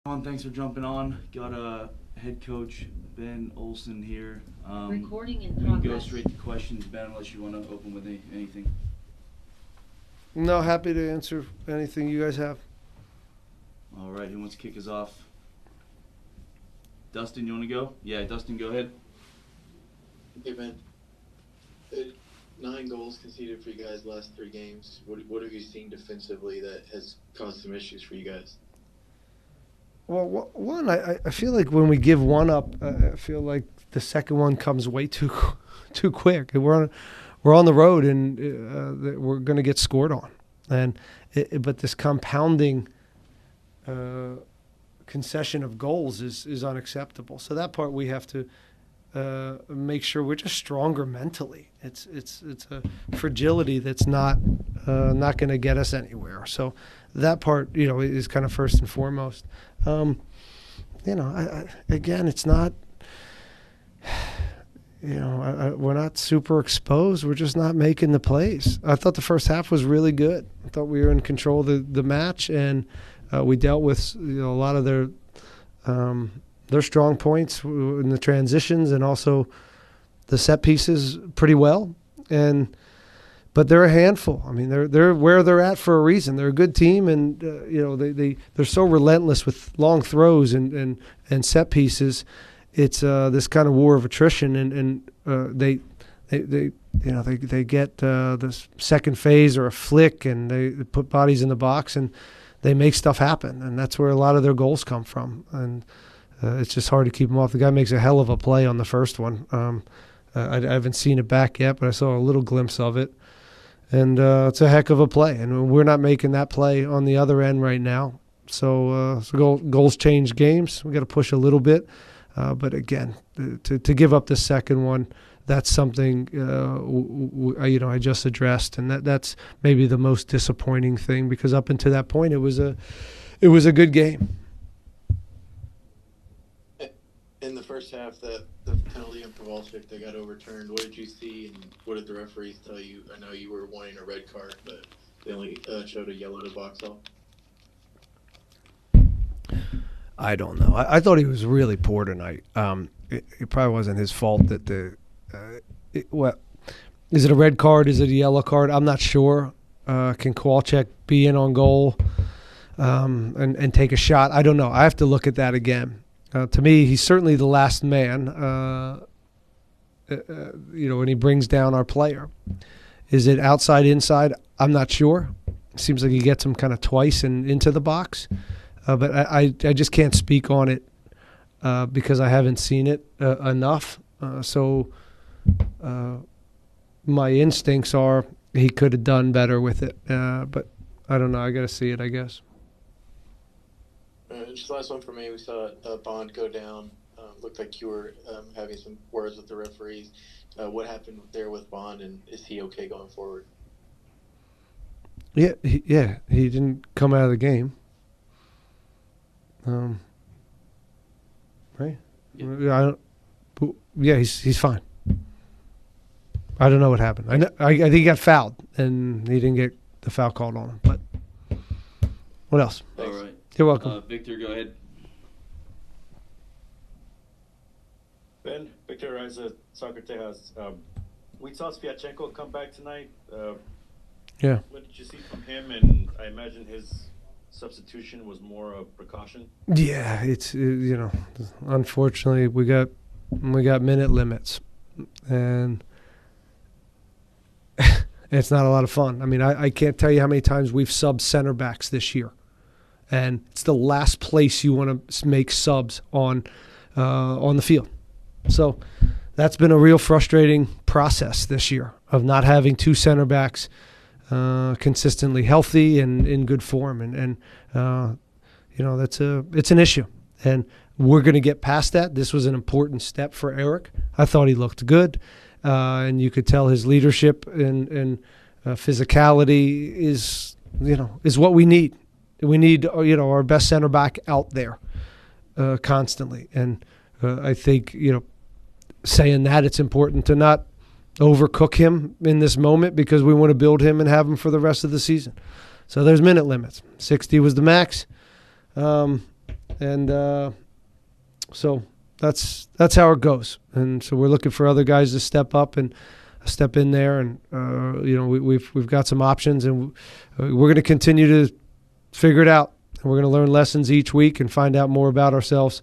Thanks for jumping on. Got head coach Ben Olsen here. Recording in we can go progress. straight to questions, Ben, unless you want to open with anything. No, happy to answer anything you guys have. All right, who wants to kick us off? Dustin, you want to go? Yeah, Dustin, go ahead. Hey, man. 9 goals conceded for you guys last 3 games. What have you seen defensively that has caused some issues for you guys? Well, one, I feel like when we give one up, I feel like the second one comes way too quick. We're on the road and we're going to get scored on, but this compounding concession of goals is unacceptable. So that part we have to make sure we're just stronger mentally. It's a fragility that's not going to get us anywhere. So that part, is kind of first and foremost. Again, it's not. We're not super exposed. We're just not making the plays. I thought the first half was really good. I thought we were in control of the match, and we dealt with a lot of their strong points in the transitions and also the set pieces pretty well. But they're a handful. I mean, they're where they're at for a reason. They're a good team, and they're so relentless with long throws and set pieces. It's this kind of war of attrition, and they get the second phase or a flick, and they put bodies in the box, and they make stuff happen, and that's where a lot of their goals come from. And it's just hard to keep them off. The guy makes a hell of a play on the first one. I haven't seen it back yet, but I saw a little glimpse of it. And it's a heck of a play, and we're not making that play on the other end right now. So goals change games. We got to push a little bit, but again, to give up the second one, that's something I just addressed, and that's maybe the most disappointing thing, because up until that point, it was a good game. In the first half, the penalty on Kowalczyk that got overturned, what did you see, and what did the referees tell you? I know you were wanting a red card, but they only showed a yellow to box off. I don't know. I thought he was really poor tonight. It probably wasn't his fault that is it a red card? Is it a yellow card? I'm not sure. Can Kowalczyk be in on goal and take a shot? I don't know. I have to look at that again. To me, he's certainly the last man, when he brings down our player. Is it outside, inside? I'm not sure. Seems like he gets him kind of twice into the box. But I just can't speak on it because I haven't seen it enough. So my instincts are he could have done better with it. But I don't know. I got to see it, I guess. Just last one for me. We saw Bond go down. Looked like you were having some words with the referees. What happened there with Bond, and is he okay going forward? Yeah, he didn't come out of the game. Right? Yeah, he's fine. I don't know what happened. I think he got fouled, and he didn't get the foul called on him. But what else? Thanks. All right. You're welcome. Victor, go ahead. Ben, Victor Reza, Soccer Tejas. We saw Sviatchenko come back tonight. Yeah. What did you see from him? And I imagine his substitution was more a precaution. Yeah, it's unfortunately we got minute limits, and it's not a lot of fun. I mean, I can't tell you how many times we've subbed center backs this year, and it's the last place you want to make subs on the field. So that's been a real frustrating process this year of not having 2 center backs consistently healthy and in good form, and it's an issue, and we're going to get past that. This was an important step for Eric. I thought he looked good, and you could tell his leadership and physicality is what we need. We need our best center back out there constantly, and I think saying that, it's important to not overcook him in this moment because we want to build him and have him for the rest of the season. So there's minute limits. 60 was the max. And so that's how it goes. And so we're looking for other guys to step up and step in there. And we've got some options, and we're going to continue to figure it out. And we're going to learn lessons each week and find out more about ourselves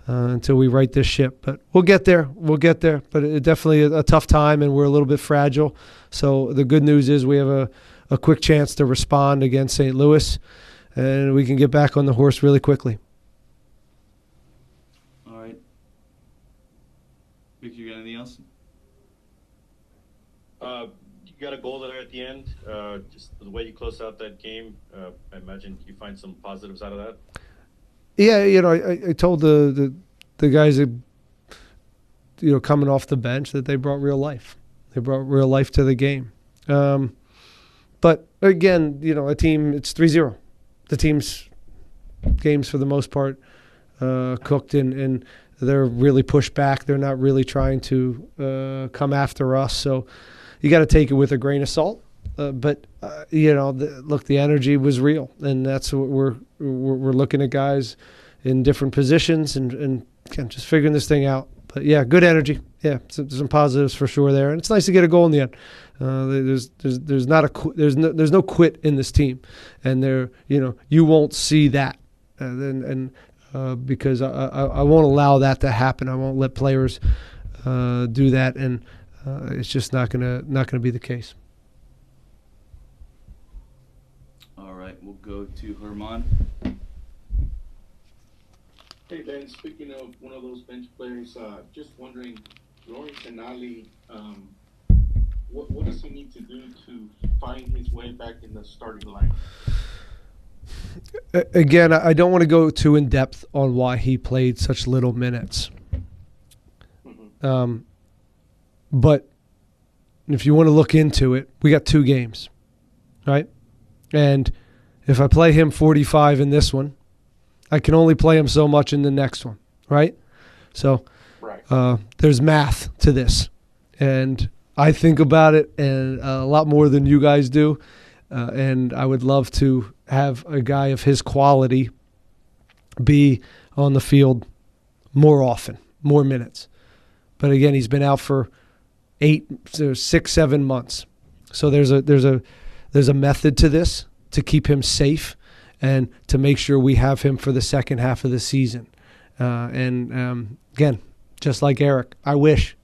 until we right this ship. But we'll get there. But it's definitely a tough time, and we're a little bit fragile. So the good news is we have a quick chance to respond against St. Louis, and we can get back on the horse really quickly. All right. Vic, you got anything else? You got a goal there at the end. Just the way you closed out that game, I imagine you find some positives out of that. Yeah, I told the guys that, coming off the bench that they brought real life. They brought real life to the game. But again, a team, it's 3-0. The team's games for the most part cooked, and they're really pushed back. They're not really trying to come after us. So you got to take it with a grain of salt. But the energy was real, and that's what we're looking at guys in different positions and again, just figuring this thing out. But yeah, good energy. Yeah, some positives for sure there, and it's nice to get a goal in the end. There's no quit in this team, and you won't see that, because I won't allow that to happen. I won't let players do that, and it's just not gonna be the case. All right, we'll go to Herman. Hey Ben, speaking of one of those bench players, just wondering, Lawrence and Ali, what does he need to do to find his way back in the starting line? Again, I don't want to go too in depth on why he played such little minutes. Mm-hmm. But if you want to look into it, we got 2 games, right? And if I play him 45 in this one, I can only play him so much in the next one, right? So right. There's math to this. And I think about it and a lot more than you guys do. And I would love to have a guy of his quality be on the field more often, more minutes. But again, he's been out for 6, 7 months. So there's a method to this to keep him safe and to make sure we have him for the second half of the season. Again, just like Eric, I wish.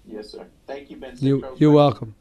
Yes, sir. Thank you, Ben. You're welcome.